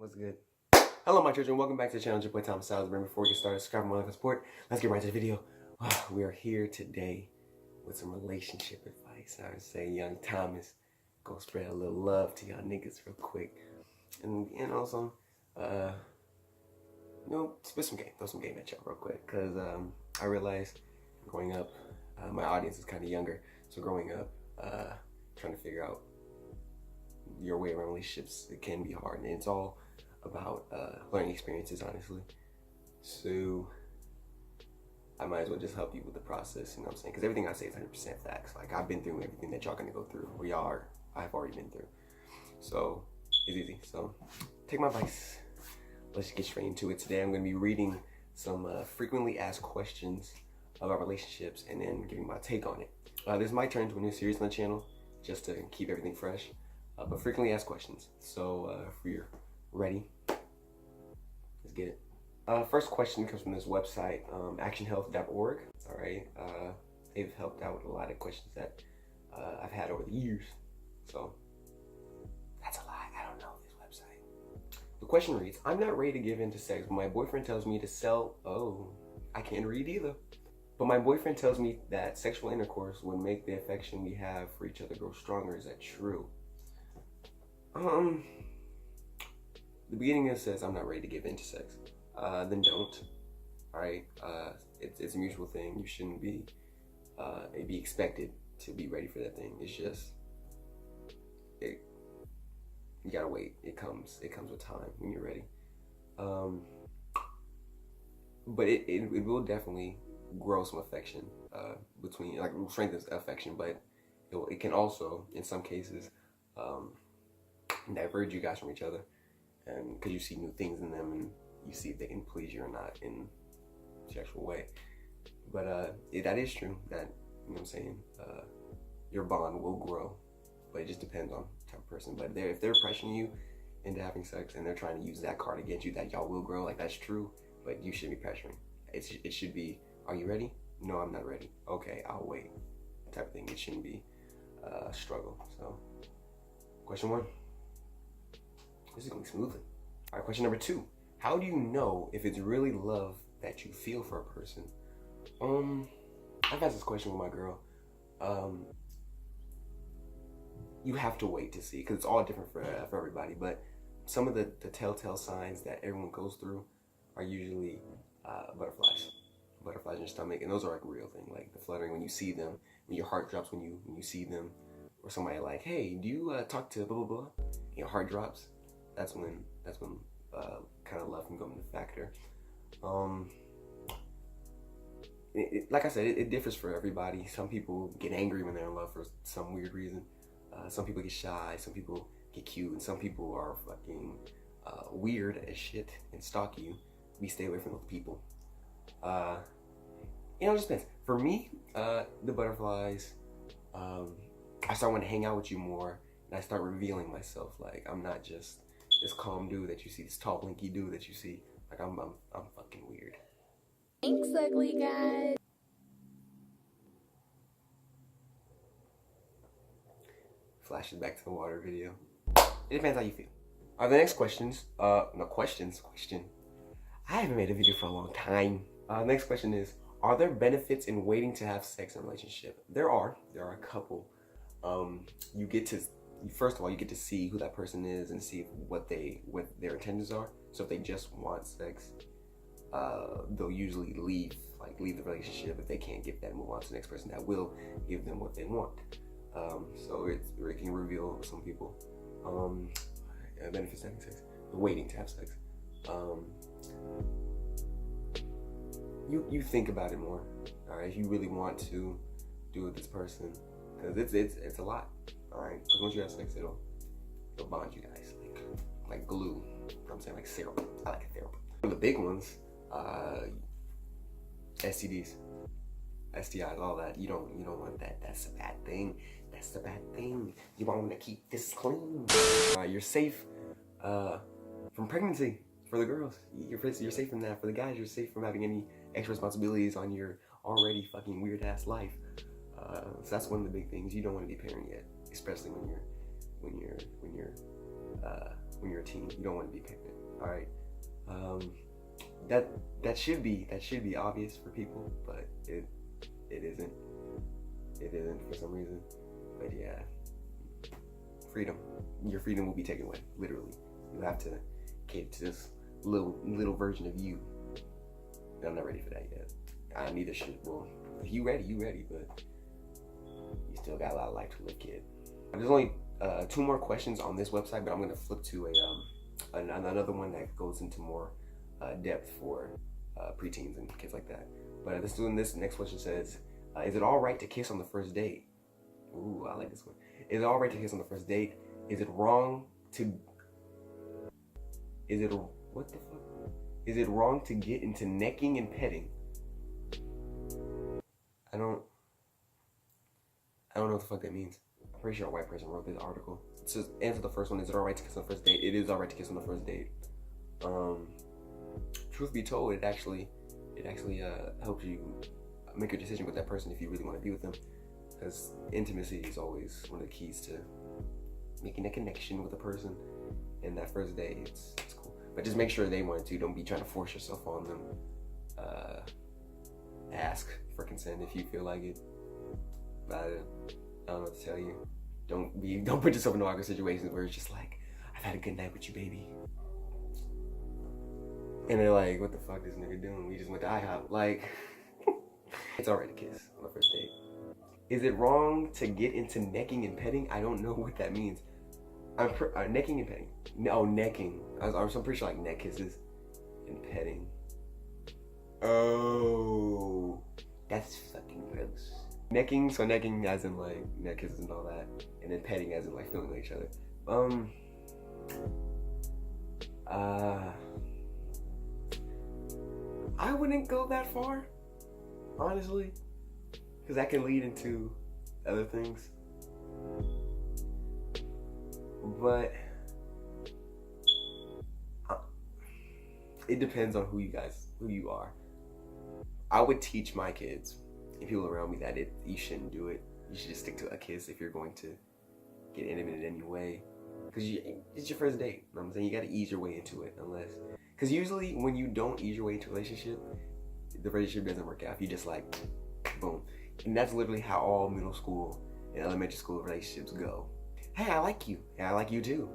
What's good? Hello my children, welcome back to the channel, your boy Jr Salsberry. Before we get started, subscribe and like and support. Let's get right to the video. We are here today with some relationship advice. I would say young Thomas, go spread a little love to y'all niggas real quick. And spit some game, throw some game at y'all real quick. Cause I realized growing up, my audience is kind of younger. So growing up, trying to figure out your way around relationships, it can be hard, and it's all about learning experiences, honestly. So I might as well just help you with the process, you know what I'm saying? Because everything I say is 100% facts. Like, I've been through everything that y'all gonna go through, or y'all are, I've already been through. So it's easy. So take my advice. Let's get straight into it. Today I'm gonna be reading some frequently asked questions about relationships and then giving my take on it. This might turn into a new series on the channel just to keep everything fresh. But frequently asked questions. So if you're ready, let's get it. First question comes from this website, actionhealth.org. All right, they've helped out with a lot of questions that I've had over the years. So that's a lie. I don't know this website. The question reads: I'm not ready to give in to sex, but my boyfriend tells me to sell. Oh, I can't read either. But my boyfriend tells me that sexual intercourse would make the affection we have for each other grow stronger. Is that true? The beginning it says I'm not ready to give in to sex. Then don't. Alright? It's a mutual thing. You shouldn't be expected to be ready for that thing. It's just you gotta wait. It comes with time when you're ready. But it will definitely grow some affection between, like, strengthen affection, but it can also in some cases diverge you guys from each other, and because you see new things in them and you see if they can please you or not in a sexual way. But that is true, that, you know what I'm saying, your bond will grow, but it just depends on the type of person. But if they're pressuring you into having sex and they're trying to use that card against you, that y'all will grow, like, that's true, but you shouldn't be pressuring. It should be, are you ready? No, I'm not ready. Okay, I'll wait, type of thing. It shouldn't be a struggle. So question 1. This is going smoothly. All right, question number 2. How do you know if it's really love that you feel for a person? I've asked this question with my girl. You have to wait to see, because it's all different for everybody. But some of the telltale signs that everyone goes through are usually butterflies in your stomach, and those are like a real thing. Like the fluttering when you see them, when your heart drops when you see them, or somebody like, hey, do you talk to blah blah blah? And your heart drops. That's when kind of love can come into factor. Like I said, it differs for everybody. Some people get angry when they're in love for some weird reason. Some people get shy, some people get cute, and some people are fucking weird as shit and stalk you. We stay away from those people. It just depends. For me, the butterflies, I start wanting to hang out with you more, and I start revealing myself. Like, I'm not just this calm dude that you see, this tall, blinky dude that you see. Like, I'm fucking weird. Thanks, ugly guy. Flashes back to the water video. It depends how you feel. The next questions. Question. I haven't made a video for a long time. Next question is: are there benefits in waiting to have sex in a relationship? There are a couple. First of all, you get to see who that person is and see what their intentions are. So if they just want sex, they'll usually leave the relationship if they can't get that and move on to the next person that will give them what they want. So it can reveal some people benefits to having sex, waiting to have sex. You think about it more, all right? If you really want to do it with this person, because it's a lot, all right? Because once you have sex, it'll bond you guys like glue. You know what I'm saying, like syrup. I like a syrup. One of the big ones, STDs, STIs, all that. You don't want that. That's a bad thing. That's the bad thing. You want to keep this clean. You're safe from pregnancy for the girls. You're safe from that. For the guys, you're safe from having any extra responsibilities on your already fucking weird ass life. So that's one of the big things. You don't want to be a parent yet, especially when you're when you're a teen. You don't want to be pregnant. All right. That should be obvious for people, but it isn't. It isn't for some reason. But yeah, freedom. Your freedom will be taken away. Literally, you have to cater to this little version of you. And I'm not ready for that yet. I neither should. Well, if you ready, but you still got a lot of life to live, kid. There's only 2 more questions on this website, but I'm gonna flip to another one that goes into more depth for preteens and kids like that. But this next question says, is it all right to kiss on the first date? Ooh, I like this one. Is it all right to kiss on the first date? Is it wrong to? What the fuck? Is it wrong to get into necking and petting? I don't know what the fuck that means. I'm pretty sure a white person wrote this article. It says, answer the first one. Is it all right to kiss on the first date? It is all right to kiss on the first date. Truth be told, it actually helps you make your decision with that person if you really want to be with them, because intimacy is always one of the keys to making a connection with a person. And that first day, it's cool, but just make sure they want to. Don't be trying to force yourself on them. Ask for consent if you feel like it. But I don't know what to tell you. Don't put yourself in awkward situations where it's just like, I've had a good night with you, baby. And they're like, what the fuck is this nigga doing? We just went to IHOP. Like, it's alright to kiss on the first date. Is it wrong to get into necking and petting? I don't know what that means. Necking and petting. No, necking. I'm pretty sure like neck kisses and petting. Oh, that's fucking gross. Necking as in like neck kisses and all that, and then petting as in like feeling like each other. I wouldn't go that far, honestly, because that can lead into other things. But it depends on who you are. I would teach my kids and people around me that you shouldn't do it. You should just stick to a kiss if you're going to get intimate in any way, because it's your first date. You know what I'm saying? You got to ease your way into it, because usually when you don't ease your way into a relationship, the relationship doesn't work out. If you just like, boom. And that's literally how all middle school and elementary school relationships go. Hey, I like you. Yeah, I like you too.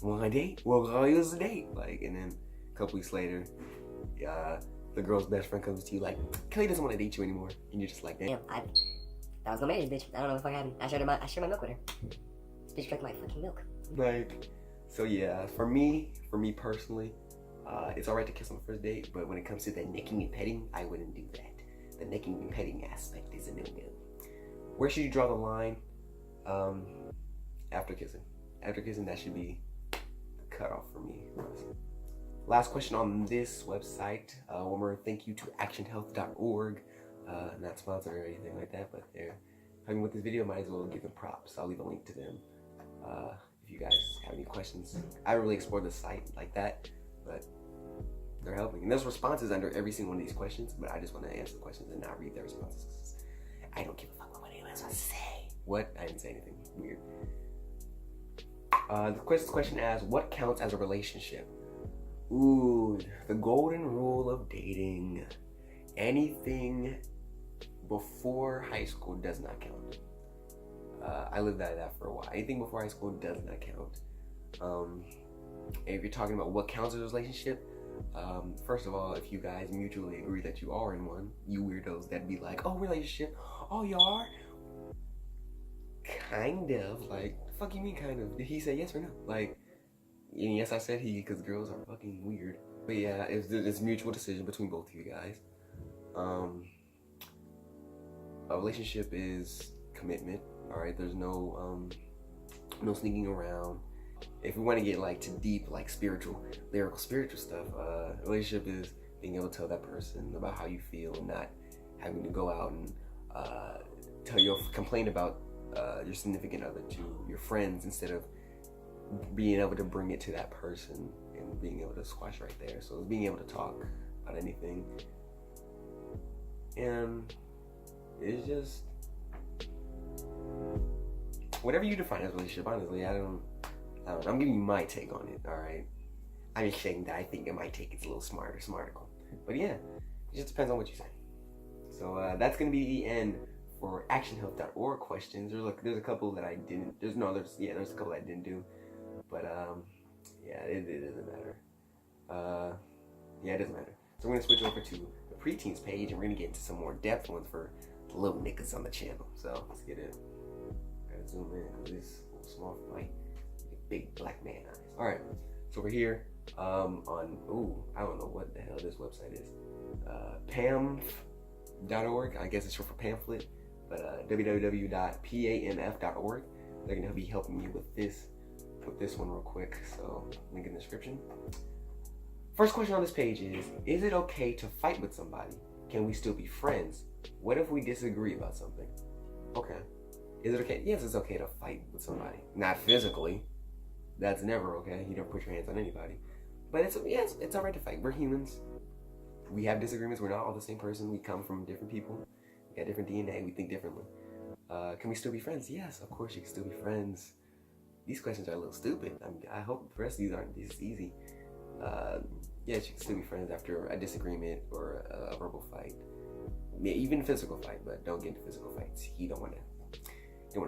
Want a date? Well, here's a date. Like, and then a couple weeks later, the girl's best friend comes to you like, Kelly doesn't want to date you anymore. And you're just like, damn. I was gonna marry this bitch. I don't know what the fuck happened. I shared my milk with her. This bitch drank my fucking milk. Like, so yeah, for me personally, it's alright to kiss on the first date, but when it comes to the necking and petting, I wouldn't do that. The necking and petting aspect is a no-no. Where should you draw the line? After kissing. After kissing, that should be the cutoff for me. Last question on this website. One more thank you to actionhealth.org. Not sponsored or anything like that, but they're helping with this video. Might as well give them props. I'll leave a link to them if you guys have any questions. I don't really explore the site like that, but they're helping. And there's responses under every single one of these questions, but I just want to answer the questions and not read their responses. I don't give a fuck what anyone else has to say. What? I didn't say anything weird. The question asks, what counts as a relationship? Ooh, the golden rule of dating. Anything before high school does not count. I lived that for a while. Anything before high school does not count. If you're talking about what counts as a relationship, first of all, if you guys mutually agree that you are in one, you weirdos that'd be like, oh, relationship, oh, you are? Kind of. Like, the fuck you mean kind of? Did he say yes or no? Like, and yes, I said he, because girls are fucking weird. But yeah, it's a mutual decision between both of you guys. A relationship is commitment. All right, there's no sneaking around. If we want to get like to deep, like lyrical spiritual stuff, a relationship is being able to tell that person about how you feel and not having to go out and complain about your significant other to your friends, instead of being able to bring it to that person and being able to squash right there. So it's being able to talk about anything. And it's just whatever you define as a relationship. Honestly, I I don't know, I'm giving you my take on it, alright? I'm just saying that I think my take is a little smarticle. But yeah, it just depends on what you say. So that's gonna be the end for actionhealth.org questions. There's a couple that I didn't. There's a couple I didn't do, but yeah, it doesn't matter. Yeah, it doesn't matter. So we're gonna switch over to the preteens page, and we're gonna get into some more depth ones for the little niggas on the channel. So let's get it. Gotta zoom in because this little small for my big black man eyes. All right, so we're here on I don't know what the hell this website is. PAMF.org. I guess it's short for pamphlet, but www.pamf.org. They're gonna be helping me with this one real quick. So link in the description. First question on this page is it okay to fight with somebody? Can we still be friends? What if we disagree about something? Okay. Is it okay? Yes, it's okay to fight with somebody. Not physically. That's never okay. You don't put your hands on anybody. But it's alright to fight. We're humans. We have disagreements. We're not all the same person. We come from different people. We got different DNA. We think differently. Can we still be friends? Yes, of course you can still be friends. These questions are a little stupid. I hope the rest of these aren't this easy. Yes, you can still be friends after a disagreement or a verbal fight. Yeah, even a physical fight, but don't get into physical fights. You don't want to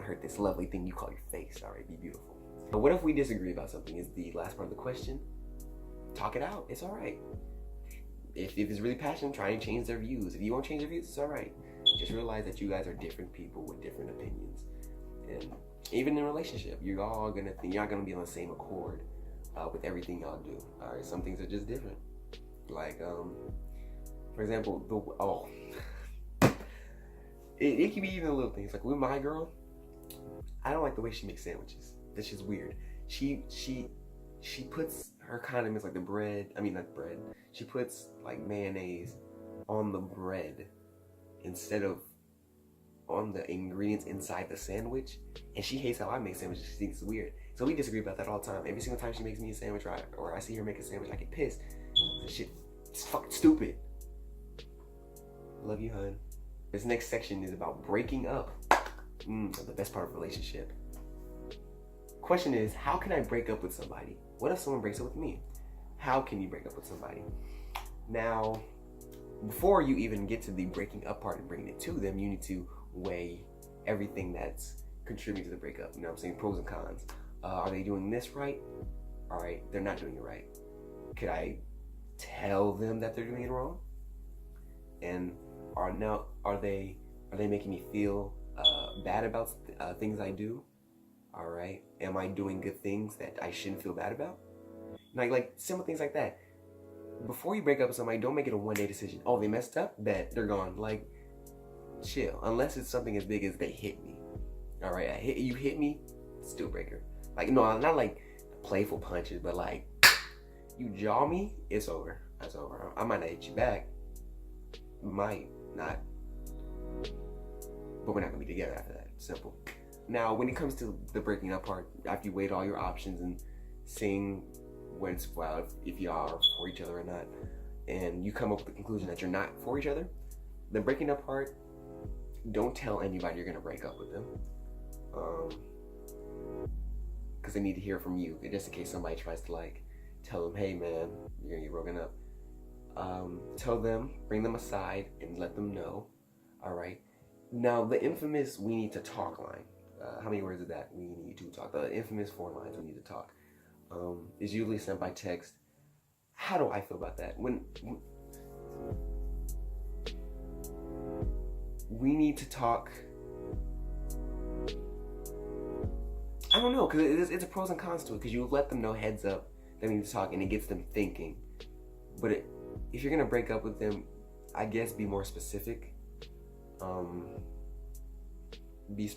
hurt this lovely thing you call your face. All right, be beautiful. But what if we disagree about something? Is the last part of the question. Talk it out. It's all right. If it's really passionate, try and change their views. If you won't change their views, it's all right. Just realize that you guys are different people with different opinions, and even in a relationship, you're not gonna be on the same accord with everything y'all do. All right, some things are just different. Like, for example, it can be even little things. Like with my girl, I don't like the way she makes sandwiches. That's just weird. She puts her condiments, like the bread. I mean, not bread. She puts like mayonnaise on the bread instead of on the ingredients inside the sandwich. And she hates how I make sandwiches. She thinks it's weird. So we disagree about that all the time. Every single time she makes me a sandwich, or I see her make a sandwich, I get pissed. This shit is fucking stupid. Love you, hun. This next section is about breaking up. The best part of a relationship. Question is, how can I break up with somebody? What if someone breaks up with me? How can you break up with somebody? Now, before you even get to the breaking up part and bringing it to them, you need to weigh everything that's contributing to the breakup. You know what I'm saying? Pros and cons. Are they doing this right? All right, they're not doing it right. Could I tell them that they're doing it wrong? And are they making me feel bad about things I do? All right, am I doing good things that I shouldn't feel bad about? Like simple things like that. Before you break up with somebody, don't make it a one-day decision. Oh, they messed up? Bet they're gone. Like, chill. Unless it's something as big as they hit me. All right, you hit me, it's a deal breaker. Like, no, not like playful punches, but like you jaw me, it's over. That's over. I might not hit you back. Might not. But we're not gonna be together after that. Simple. Now, when it comes to the breaking up part, after you weighed all your options and seeing when it's if y'all are for each other or not, and you come up with the conclusion that you're not for each other, the breaking up part, don't tell anybody you're gonna break up with them, because they need to hear from you, just in case somebody tries to like tell them, hey man, you're gonna get broken up. Tell them, bring them aside, and let them know. All right. Now, the infamous "we need to talk" line. How many words is that? We need to talk. The infamous 4 lines. We need to talk. Is usually sent by text. How do I feel about that? When we need to talk, I don't know, because it's a pros and cons to it. Because you let them know heads up they need to talk, and it gets them thinking. But if you're gonna break up with them, I guess be more specific. Be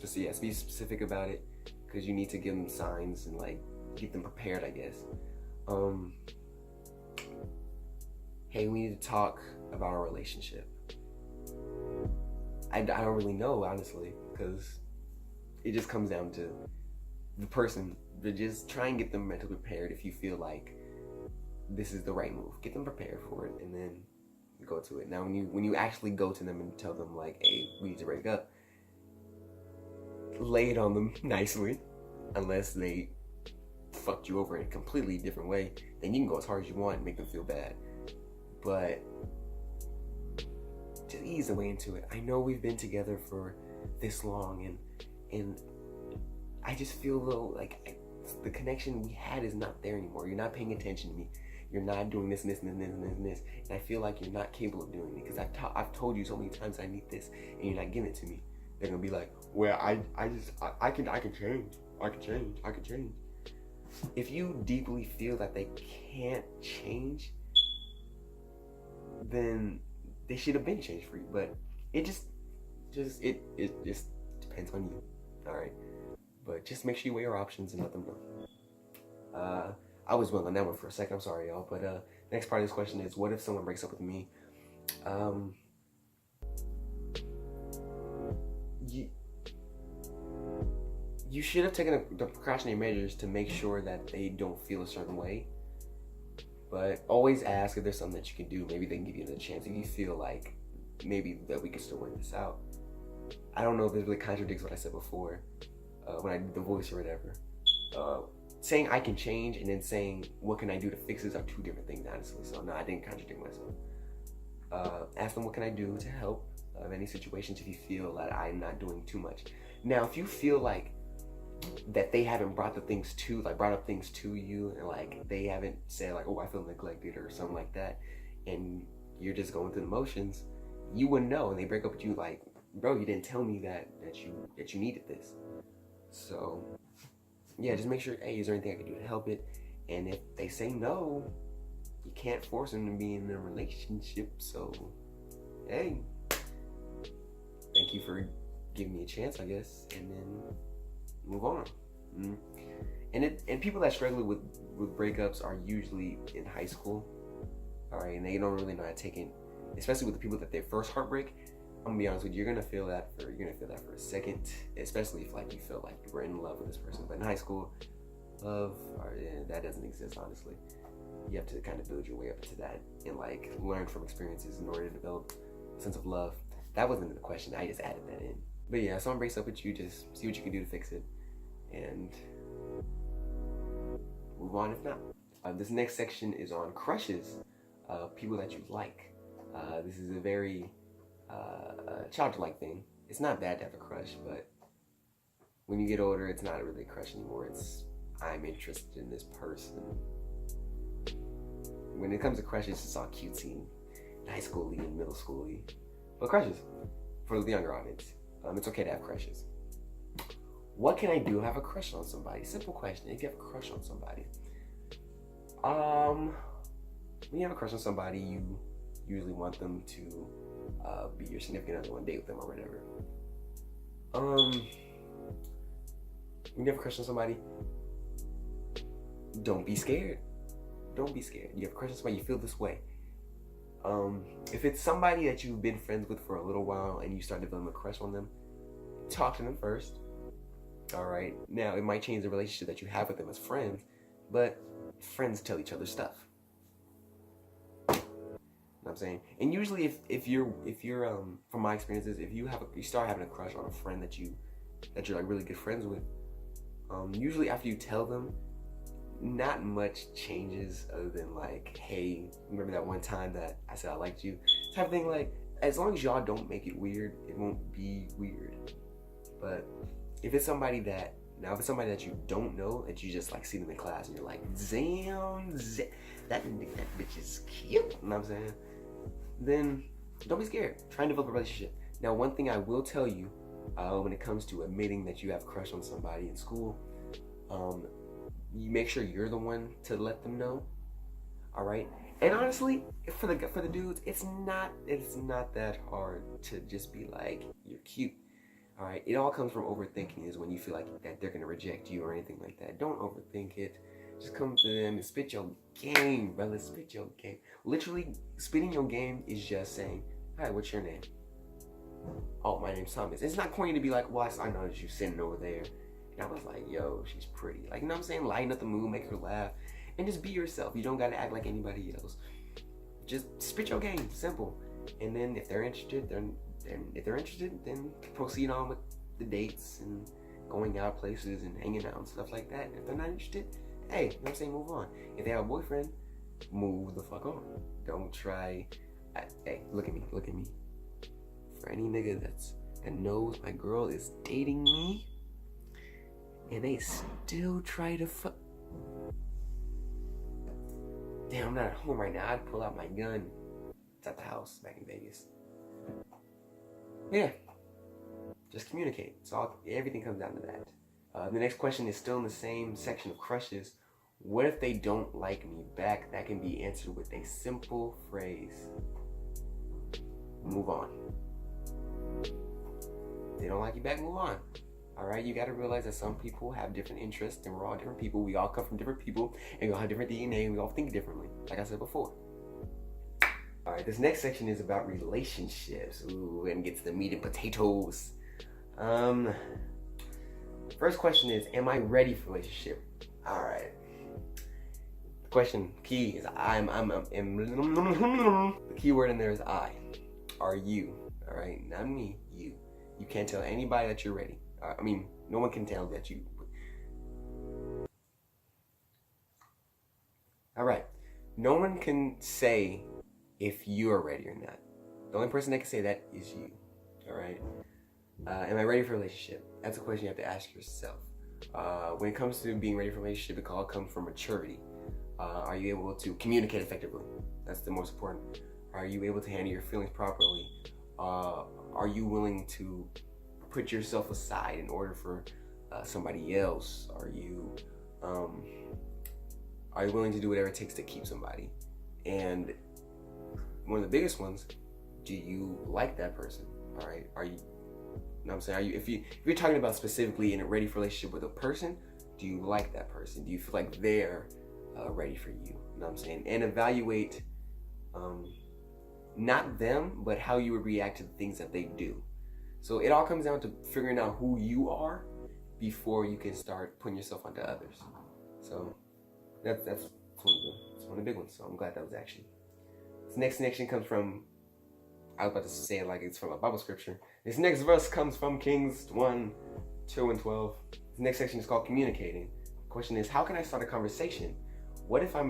specific about it, because you need to give them signs and like get them prepared, I guess. Hey, we need to talk about our relationship. I don't really know, honestly, because it just comes down to the person. But just try and get them mentally prepared. If you feel like this is the right move, get them prepared for it, and then go to it. Now, when you actually go to them and tell them like, hey, we need to break up, lay it on them nicely, unless they fucked you over in a completely different way, then you can go as hard as you want and make them feel bad. But just ease the way into it. I know we've been together for this long, and I just feel though like the connection we had is not there anymore. You're not paying attention to me. You're not doing this and this and this and this and this, and I feel like you're not capable of doing it because I've told you so many times I need this, and you're not giving it to me. They're gonna be like, well, I can change. I can change. If you deeply feel that they can't change, then they should have been changed for you. But it just depends on you. All right. But just make sure you weigh your options and let them know. I was dwelling on that one for a second. I'm sorry, y'all. But next part of this question is, what if someone breaks up with me? You should have taken the precautionary measures to make sure that they don't feel a certain way. But always ask if there's something that you can do. Maybe they can give you another chance. If you feel like maybe that we can still work this out. I don't know if this really contradicts what I said before when I did the voice or whatever. Saying I can change and then saying what can I do to fix this are two different things, honestly. So no, I didn't contradict myself. Ask them what can I do to help of any situations if you feel that I'm not doing too much. Now, if you feel like that they haven't brought up things to you, and like they haven't said like, oh, I feel neglected or something like that, and you're just going through the motions, you wouldn't know, and they break up with you like, bro, you didn't tell me that you needed this. So yeah, just make sure, hey, is there anything I can do to help it? And if they say no, you can't force them to be in a relationship. So hey, thank you for giving me a chance, I guess, and then move on. And people that struggle with breakups are usually in high school, all right, and they don't really know how to take it, especially with the people that their first heartbreak. I'm gonna be honest with you, you're gonna feel that for a second, especially if like you feel like you were in love with this person. But in high school, love, that doesn't exist, honestly. You have to kind of build your way up to that and like learn from experiences in order to develop a sense of love. That wasn't in the question, I just added that in. But yeah, if someone breaks up with you, just see what you can do to fix it and move on if not. This next section is on crushes, people that you like. This is a very childlike thing. It's not bad to have a crush, but when you get older, it's not really a crush anymore. It's, I'm interested in this person. When it comes to crushes, it's all cutesy, high school-y and middle school-y. But crushes, for the younger audience, it's okay to have crushes. What can I do if I have a crush on somebody? Simple question. If you have a crush on somebody, when you have a crush on somebody, you usually want them to be your significant other, one date with them or whatever. When you have a crush on somebody, don't be scared. Don't be scared. You have a crush on somebody, you feel this way. If it's somebody that you've been friends with for a little while and you start developing a crush on them, talk to them first. All right. Now, it might change the relationship that you have with them as friends, but friends tell each other stuff. You know what I'm saying? And usually, if you're from my experiences, if you start having a crush on a friend that you're like really good friends with, usually after you tell them, not much changes other than like, hey, remember that one time that I said I liked you? Type of thing. Like, as long as y'all don't make it weird, it won't be weird. But if it's somebody that you don't know, that you just like see them in class and you're like, damn, that bitch is cute, you know what I'm saying? Then don't be scared. Try and develop a relationship. Now, one thing I will tell you, when it comes to admitting that you have a crush on somebody in school, you make sure you're the one to let them know. All right. And honestly, for the dudes, it's not that hard to just be like, you're cute. All right. It all comes from overthinking. Is when you feel like that they're gonna reject you or anything like that. Don't overthink it. Just come to them and spit your game, brother. Spit your game. Literally, spitting your game is just saying, "Hi, what's your name?" "Oh, my name's Thomas." It's not corny to be like, "Well, I know that you're sitting over there." And I was like, yo, she's pretty. Like, you know what I'm saying? Lighten up the mood, make her laugh, and just be yourself. You don't gotta act like anybody else. Just spit your game, simple. And then if they're interested, then proceed on with the dates and going out places and hanging out and stuff like that. If they're not interested, hey, you know what I'm saying, move on. If they have a boyfriend, move the fuck on. Don't try. Hey, look at me. For any nigga that knows my girl is dating me, and they still try to fuck. Damn, I'm not at home right now. I'd pull out my gun. It's at the house back in Vegas. Yeah, just communicate. So everything comes down to that. The next question is still in the same section of crushes. What if they don't like me back? That can be answered with a simple phrase. Move on. They don't like you back, move on. Alright, you gotta realize that some people have different interests and we're all different people. We all come from different people and we all have different DNA and we all think differently, like I said before. Alright, this next section is about relationships. Ooh, and gets the meat and potatoes. First question is, am I ready for a relationship? Alright. Question key is the key word in there is I. Are you? Alright, not me, you. You can't tell anybody that you're ready. I mean, no one can tell that you. Alright. No one can say if you are ready or not. The only person that can say that is you. Alright? Am I ready for a relationship? That's a question you have to ask yourself. When it comes to being ready for a relationship, it all comes from maturity. Are you able to communicate effectively? That's the most important. Are you able to handle your feelings properly? Are you willing to put yourself aside in order for somebody else? Are you willing to do whatever it takes to keep somebody? And one of the biggest ones, do you like that person? All right, are you? You know what I'm saying? If you're talking about specifically in a ready for a relationship with a person, do you like that person? Do you feel like they're ready for you? You know what I'm saying? And evaluate not them, but how you would react to the things that they do. So it all comes down to figuring out who you are before you can start putting yourself onto others. So that's one of the big ones. So I'm glad that was action. This next section comes from, I was about to say it like it's from a Bible scripture. This next verse comes from Kings 1, 2, and 12. This next section is called communicating. The question is, how can I start a conversation? What if I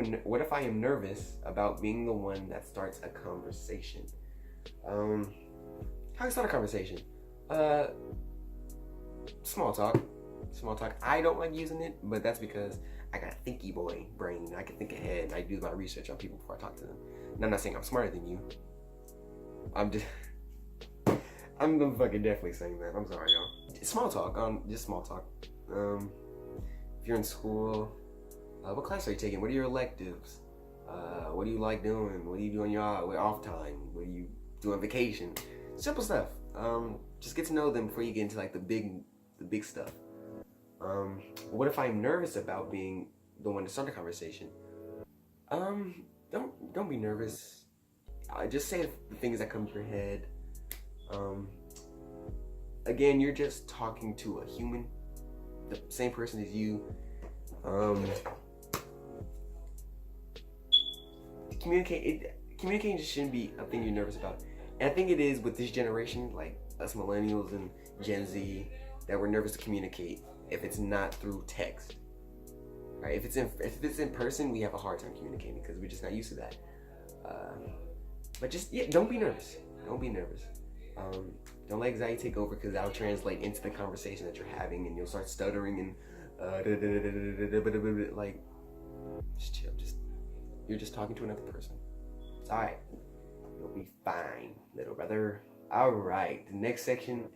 am nervous about being the one that starts a conversation? How can I start a conversation? Small talk. I don't like using it, but that's because I got a thinky boy brain. I can think ahead. I do my research on people before I talk to them. And I'm not saying I'm smarter than you. I'm fucking definitely saying that. I'm sorry, y'all. Small talk. Just small talk. If you're in school, what class are you taking? What are your electives? What do you like doing? What do you do on your off time? What do you do on vacation? Simple stuff. Just get to know them before you get into like the big stuff. What if I'm nervous about being the one to start the conversation? Don't be nervous. Just say the things that come to your head. Again, you're just talking to a human, the same person as you. Communicating just shouldn't be a thing you're nervous about. And I think it is with this generation, like us millennials and Gen Z, that we're nervous to communicate if it's not through text. Right? If it's in person, we have a hard time communicating because we're just not used to that. But just don't be nervous. Don't be nervous. Don't let anxiety take over, because that'll translate into the conversation that you're having, and you'll start stuttering and like, just chill. You're just talking to another person. It's all right. You'll be fine, little brother. All right. The next section.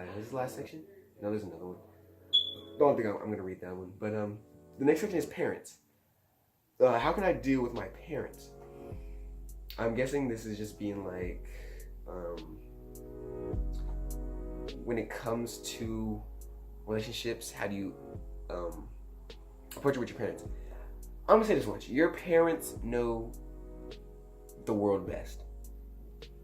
Is this the last section? No, there's another one. Don't think I'm gonna read that one. But the next section is parents. How can I deal with my parents? I'm guessing this is just being like, when it comes to relationships, how do you approach it with your parents? I'm gonna say this once: your parents know the world best.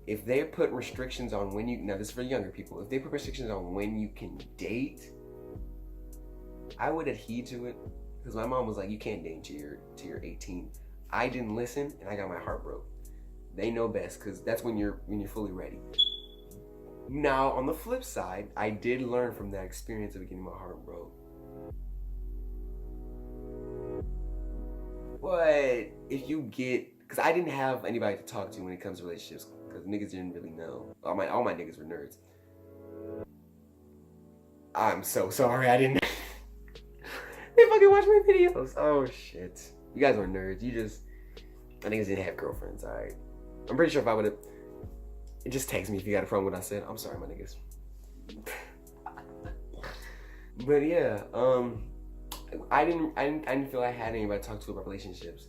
If they put restrictions on when you, now this is for younger people, if they put restrictions on when you can date, I would adhere to it, because my mom was like, you can't date till you're 18. I didn't listen, and I got my heart broke. They know best, because that's when you're fully ready. Now, on the flip side, I did learn from that experience of getting my heart broke. But if you get, because I didn't have anybody to talk to when it comes to relationships, because niggas didn't really know. All my niggas were nerds. I'm so sorry, I didn't. They fucking watch my videos. Oh shit. You guys are nerds. I niggas didn't have girlfriends, alright? I'm pretty sure if I would've, just text me if you got a problem with what I said. I'm sorry, my niggas. But yeah, I didn't feel I had anybody to talk to about relationships.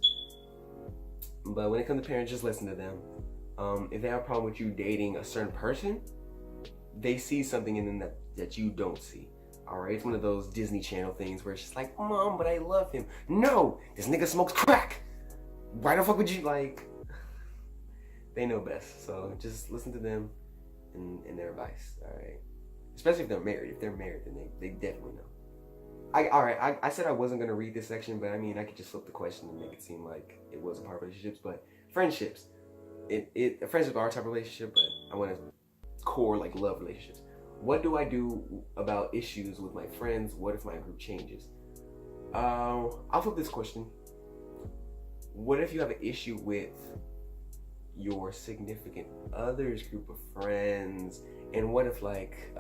But when it comes to parents, just listen to them. If they have a problem with you dating a certain person, they see something in them that you don't see. Alright, it's one of those Disney Channel things where it's just like, Mom, but I love him. No, this nigga smokes crack. Why the fuck would you, like? They know best, so just listen to them and their advice, alright? Especially if they're married. If they're married, then they definitely know. I said I wasn't going to read this section, but I mean, I could just flip the question and make it seem like it was a part of relationships, but friendships. Friendships are a type of relationship, but I want to core, like, love relationships. What do I do about issues with my friends? What if my group changes? I'll flip this question. What if you have an issue with your significant other's group of friends? And what if, like,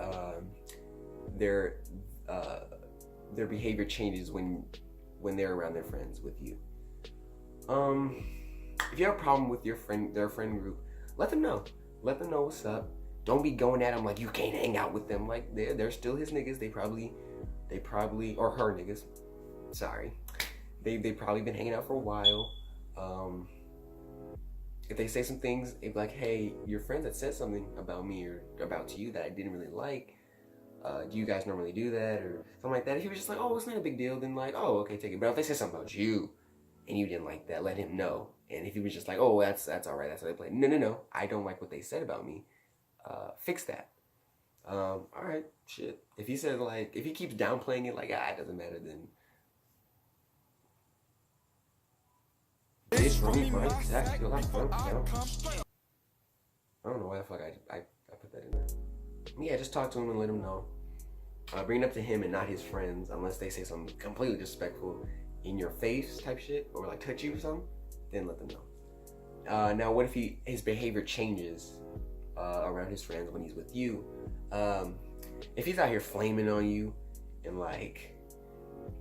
their behavior changes when they're around their friends with you? If you have a problem with their friend group, let them know. Let them know what's up. Don't be going at them like you can't hang out with them. Like they're still his niggas. They probably or her niggas. Sorry, they probably been hanging out for a while. If they say some things, it'd be like, hey, your friend that said something about me or about you that I didn't really like. Do you guys normally do that or something like that? If he was just like, oh, it's not a big deal, then like, oh, okay, take it. But if they say something about you and you didn't like that, let him know. And if he was just like, oh, that's all right, that's how they play. No, I don't like what they said about me. Fix that. All right, shit. If he says like, if he keeps downplaying it like, it doesn't matter, then it's from me, bro. Exactly. I don't know why the fuck I put that in there. Yeah, just talk to him and let him know. Bring it up to him and not his friends, unless they say something completely disrespectful in your face type shit, or like touch you or something, then let them know. Now, what if his behavior changes around his friends when he's with you? If he's out here flaming on you and like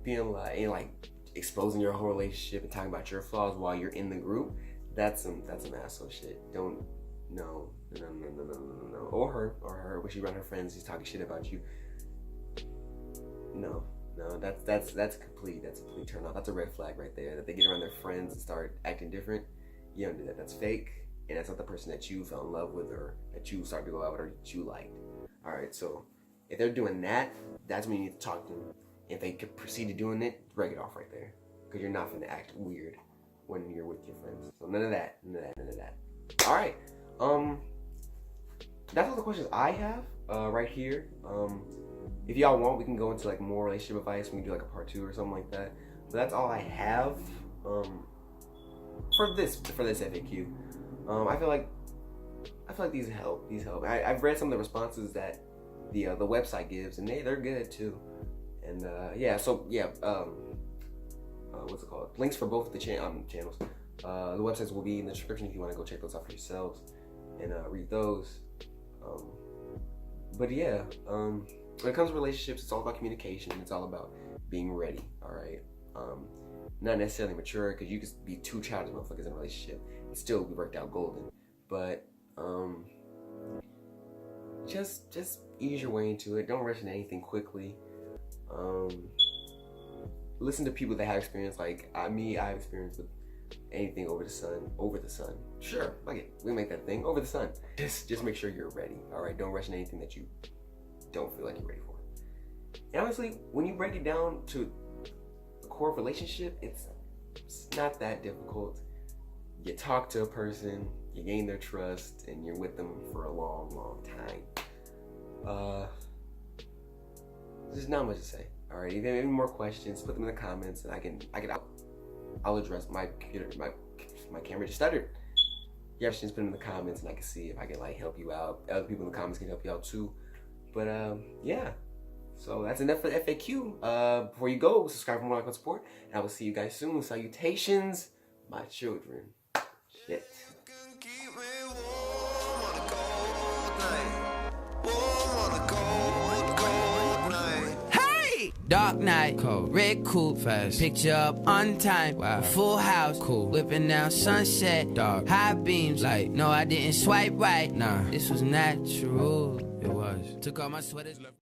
being like, and like exposing your whole relationship and talking about your flaws while you're in the group, that's some asshole shit. No. Or her when she around her friends, he's talking shit about you. No, that's a complete turn off. That's a red flag right there. That they get around their friends and start acting different. You don't do that. That's fake, and that's not the person that you fell in love with or that you started to go out with or that you liked. All right, so if they're doing that, that's when you need to talk to them. If they could proceed to doing it, break it off right there, because you're not gonna act weird when you're with your friends. So none of that. All right. That's all the questions I have right here. If y'all want, we can go into like more relationship advice. We can do like a part 2 or something like that. But that's all I have for this FAQ. I feel like these help. I've read some of the responses that the website gives, and they're good too. And what's it called? Links for both the channels. The websites will be in the description if you want to go check those out for yourselves and read those. But yeah, when it comes to relationships, it's all about communication. It's all about being ready. All right, not necessarily mature, because you could be 2 childish motherfuckers in a relationship and still be worked out golden. But just ease your way into it. Don't rush into anything quickly. Listen to people that have experience. Like I have experience with anything over the sun. Sure, like it. We make that thing over the sun. Just make sure you're ready. All right, don't rush into anything that you don't feel like you're ready for. And honestly, when you break it down to the core of relationship, it's not that difficult. You talk to a person, you gain their trust, and you're with them for a long, long time. There's not much to say. All right, if you have any more questions, put them in the comments, and I'll address my camera just stuttered. You have questions, put them in the comments, and I can see if I can like help you out. Other people in the comments can help you out too. But yeah, So that's enough for the FAQ. Before you go, subscribe for more like and support. And I will see you guys soon. Salutations, my children. Shit. Dark night, cold, red coupe, fast, picture up on time, wow. Full house, cool, whipping down sunset, dark, high beams, like, no I didn't swipe right, nah, this was natural, it was, took all my sweaters, left